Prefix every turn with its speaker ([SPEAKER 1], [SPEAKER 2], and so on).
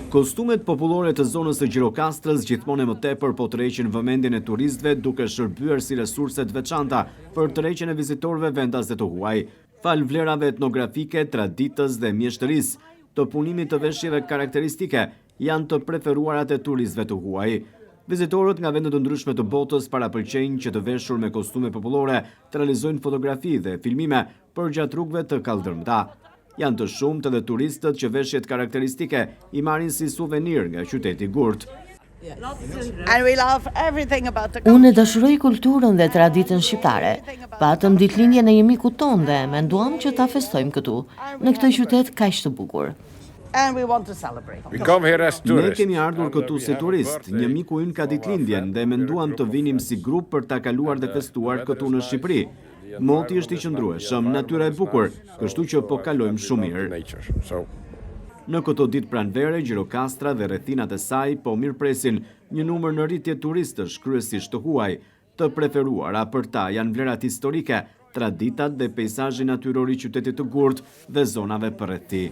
[SPEAKER 1] Kostumet popullore të zonës së Gjirokastrës gjithmonë më tepër po tërheqin vëmendjen e turistëve duke shërbyer si resurse të veçanta për tërheqjen e vizitorëve vendas të huaj, fal vlerave etnografike, traditës dhe mjeshtërisë, të punimit të veshjeve karakteristike janë të preferuarat e turistëve të huaj. Vizitorët nga vende të ndryshme të botës parapëlqejnë që të veshur me kostume popullore të realizojnë fotografi dhe filmime përgjatë rrugëve të kaldërmta. Janë të shumtë edhe turistët që veshjet karakteristike i marrin si suvenir nga qyteti Gurt.
[SPEAKER 2] Unë dashuroj kulturën dhe traditën shqiptare. Patëm ditëlindjen e një miku tonë dhe menduam që ta festojmë këtu, në këtë qytet kaq të bukur.
[SPEAKER 1] Ne kemi ardhur këtu si turist, një miku ynë ka ditëlindjen dhe menduam të vinim si grup për ta kaluar dhe festuar këtu në Shqipëri. Moti është i qëndrueshëm, natyra e bukur, kështu që po kalojmë shumë mirë. Në këto ditë pranvere, Gjirokastra dhe rrethinat e saj po mirëpresin një numër në rritje turistësh, kryesisht të huaj. Të preferuara për ta janë vlerat historike, traditat dhe peizazhi natyror i qytetit të Gurt dhe zonave përreth tij.